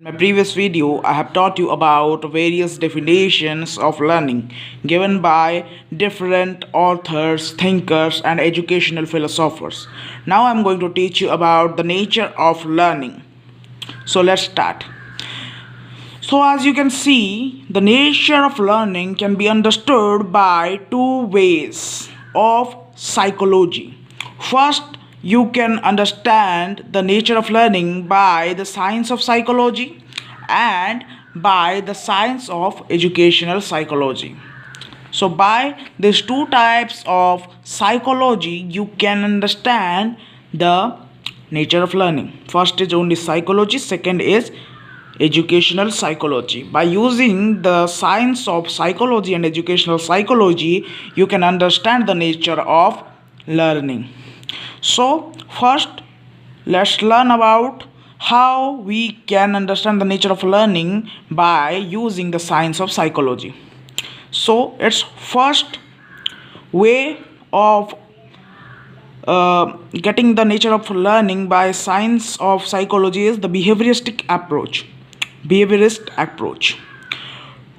In my previous video, I have taught you about various definitions of learning given by different authors, thinkers, and educational philosophers. Now I'm going to teach you about the nature of learning. So let's start. So, as you can see, the nature of learning can be understood by two ways of psychology. First, you can understand the nature of learning by the science of psychology and by the science of educational psychology. So, by these two types of psychology, you can understand the nature of learning. First is only psychology, second is educational psychology. By using the science of psychology and educational psychology, you can understand the nature of learning. So first, let's learn about how we can understand the nature of learning by using the science of psychology. So its first way of getting the nature of learning by science of psychology is the behavioristic approach.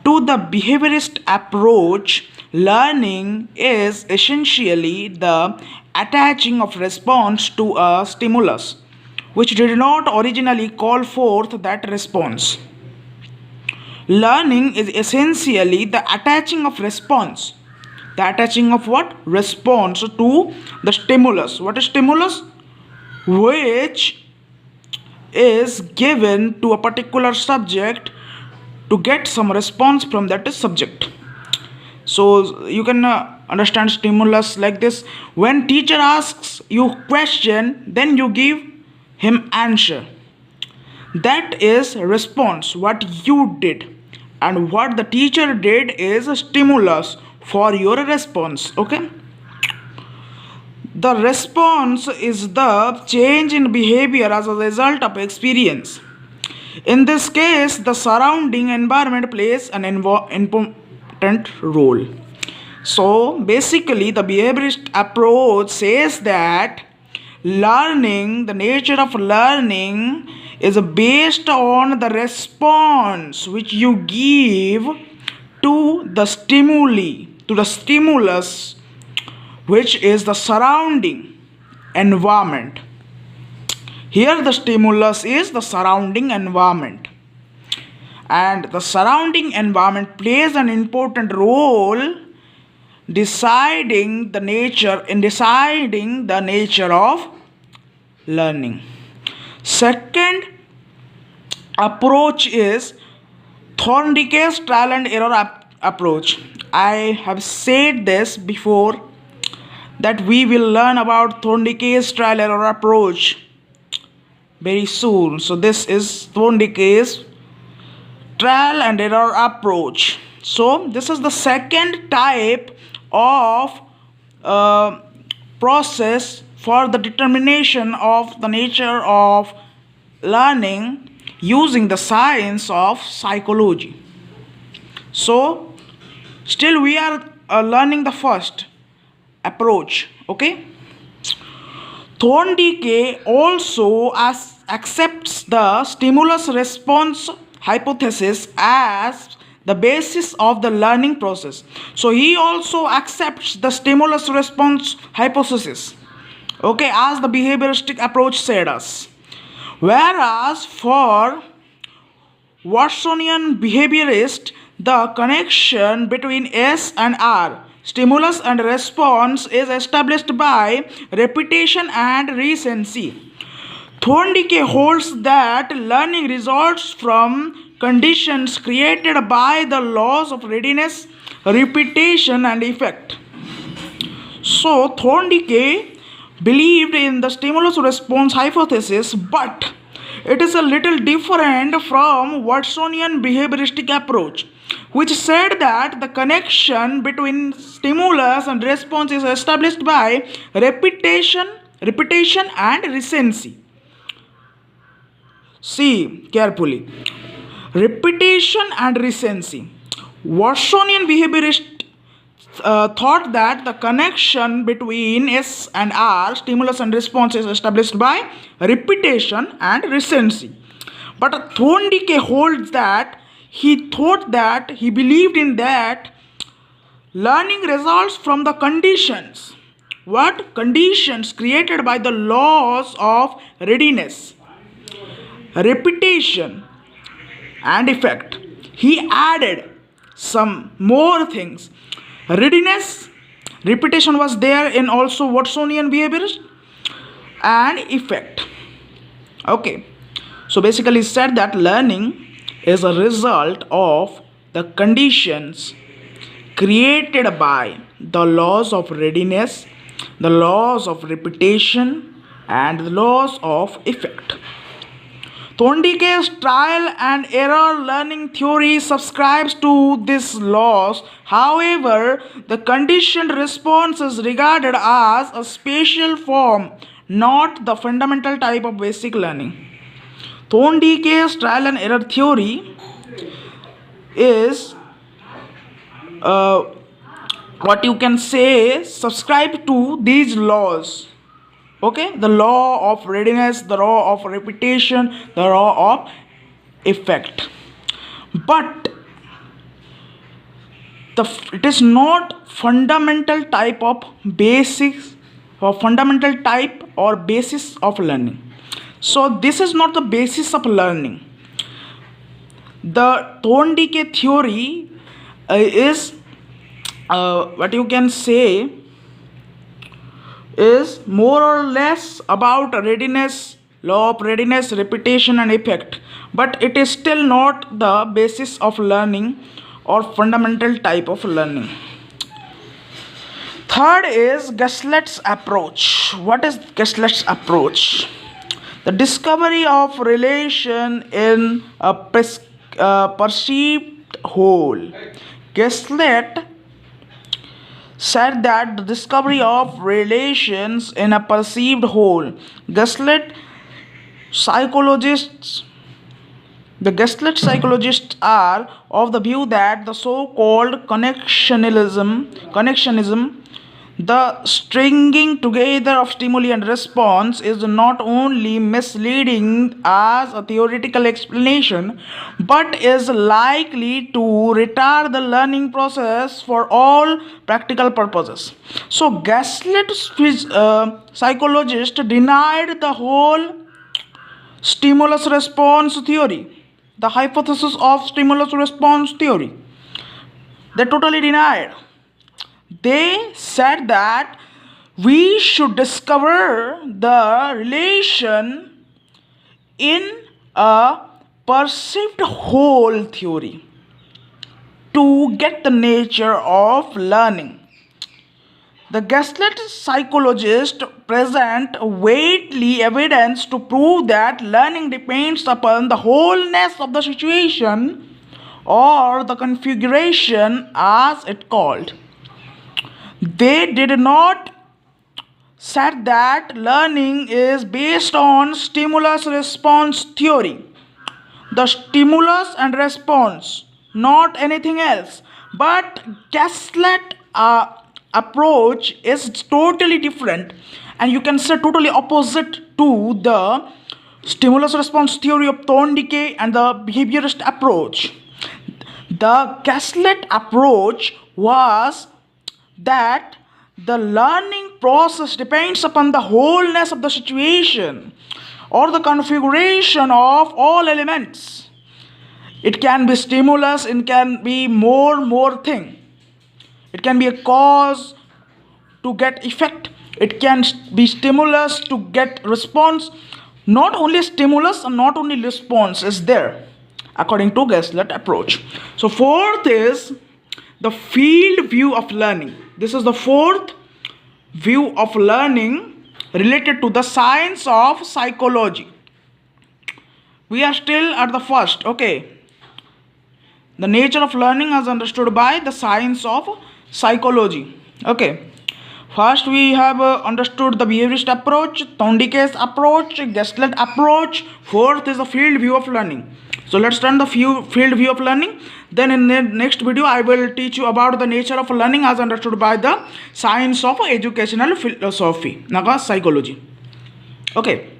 To the behaviorist approach, learning is essentially the attaching of response to a stimulus which did not originally call forth that response. Learning is essentially the attaching of response. The attaching of what? Response to the stimulus. What is stimulus? Which is given to a particular subject to get some response from that subject. So you can understand stimulus like this: when teacher asks you question, then you give him answer. That is response, what you did, and what the teacher did is a stimulus for your response. Okay, the response is the change in behavior as a result of experience. In this case, the surrounding environment plays an important role. So basically, the behaviorist approach says that learning, the nature of learning, is based on the response which you give to the stimuli, to the stimulus, which is the surrounding environment. Here the stimulus is the surrounding environment, and the surrounding environment plays an important role deciding the nature of learning. Second approach is Thorndike's trial and error approach. I have said this before that we will learn about Thorndike's trial error approach very soon. So this is Thorndike's trial and error approach. So this is the second type of process for the determination of the nature of learning using the science of psychology. So still we are learning the first approach. Okay, Thorndike also accepts the stimulus response hypothesis as the basis of the learning process. So he also accepts the stimulus response hypothesis, okay, as the behavioristic approach said us. Whereas for Watsonian behaviorist, the connection between S and R, stimulus and response, is established by repetition and recency. Thorndike holds that learning results from conditions created by the laws of readiness, repetition, and effect. So Thorndike believed in the stimulus response hypothesis, but it is a little different from Watsonian behavioristic approach, which said that the connection between stimulus and response is established by repetition and recency. See carefully. Repetition and recency. Watsonian behaviorist thought that the connection between S and R, stimulus and response, is established by repetition and recency. But Thorndike holds that he believed in that learning results from the conditions. What? Conditions created by the laws of readiness, repetition, and effect. He added some more things. Readiness, repetition was there in also Watsonian behaviors, and effect. Okay, so basically said that learning is a result of the conditions created by the laws of readiness, the laws of repetition, and the laws of effect. Thorndike's trial and error learning theory subscribes to these laws. However, the conditioned response is regarded as a special form, not the fundamental type of basic learning. Thorndike's trial and error theory is what you can say subscribe to these laws. Okay, the law of readiness, the law of repetition, the law of effect. But it is not fundamental type of basics or fundamental type or basis of learning. So this is not the basis of learning. The Thorndike theory is what you can say is more or less about readiness, law of readiness, repetition, and effect, but it is still not the basis of learning or fundamental type of learning. Third is Gaslet's approach. What is Gaslet's approach? The discovery of relation in a perceived whole. Gaslet said that the discovery of relations in a perceived whole. The Gaslet psychologists are of the view that the so-called connectionism, the stringing together of stimuli and response, is not only misleading as a theoretical explanation, but is likely to retard the learning process for all practical purposes. So Gaslet's psychologist denied the whole stimulus response theory, the hypothesis of stimulus response theory. They totally denied. They said that we should discover the relation in a perceived whole theory to get the nature of learning. The Gaslet psychologists present weighty evidence to prove that learning depends upon the wholeness of the situation or the configuration as it called. They did not said that learning is based on stimulus response theory. The stimulus and response, not anything else. But Gaslet approach is totally different, and you can say totally opposite to the stimulus response theory of Thorndike and the behaviorist approach. The Gaslet approach was that the learning process depends upon the wholeness of the situation or the configuration of all elements. It can be stimulus, it can be more thing. It can be a cause to get effect. It can be stimulus to get response. Not only stimulus and not only response is there according to Gaslet approach. So fourth is the field view of learning. This is the fourth view of learning related to the science of psychology. We are still at the first. Okay. The nature of learning as understood by the science of psychology. Okay. First we have understood the behaviorist approach, Thorndike's approach, Gaslet approach. Fourth is the field view of learning. So let's learn the field view of learning. Then in the next video I will teach you about the nature of learning as understood by the science of educational philosophy, psychology. Okay.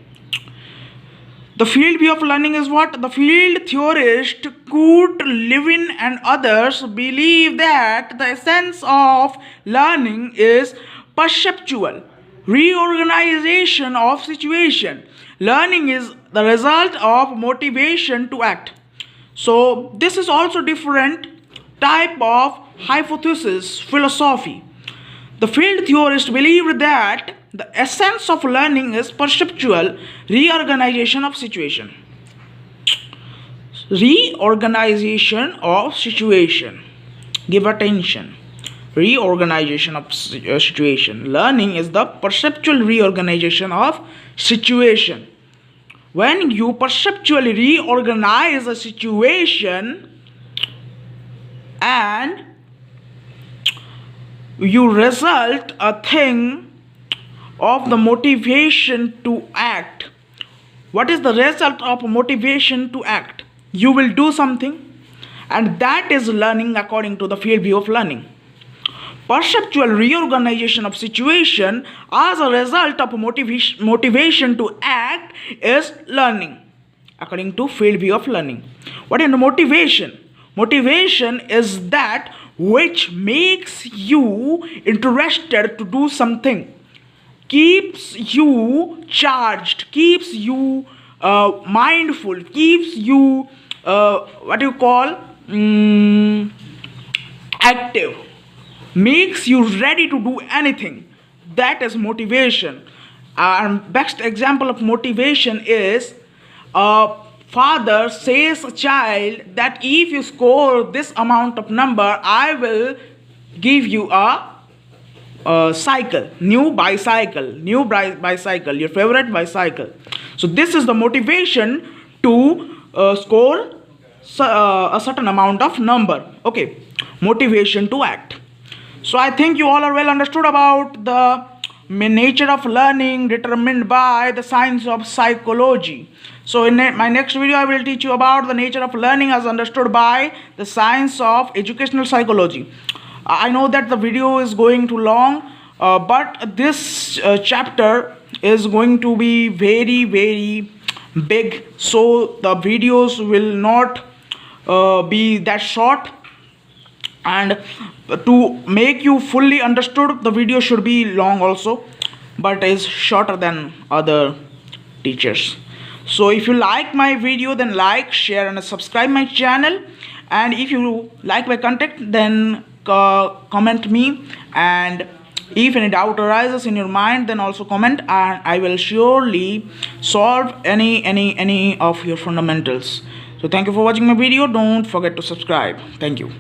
The field view of learning is what? The field theorist Kurt Lewin and others believe that the essence of learning is perceptual reorganization of situation. Learning is the result of motivation to act. So this is also different type of hypothesis philosophy. The field theorists believed that the essence of learning is perceptual reorganization of situation. Reorganization of situation. Give attention. Reorganization of situation. Learning is the perceptual reorganization of situation. When you perceptually reorganize a situation and you result a thing of the motivation to act. What is the result of motivation to act? You will do something, and that is learning according to the field view of learning. Perceptual reorganization of situation as a result of motivation to act is learning according to field view of learning. What is the motivation? Motivation is that which makes you interested to do something, keeps you charged, keeps you mindful, keeps you active, makes you ready to do anything. That is motivation. Best example of motivation is father says a child that if you score this amount of number, I will give you a cycle, new bicycle, your favorite bicycle. So this is the motivation to score a certain amount of number. Okay, motivation to act. So I think you all are well understood about the nature of learning determined by the science of psychology. So in my next video I will teach you about the nature of learning as understood by the science of educational psychology. I know that the video is going too long, but this chapter is going to be very big, so the videos will not be that short, and to make you fully understood the video should be long also, but is shorter than other teachers. So if you like my video, then like, share and subscribe my channel, and if you like my content, then comment me, and if any doubt arises in your mind, then also comment, and I will surely solve any of your fundamentals. So thank you for watching my video. Don't forget to subscribe. Thank you.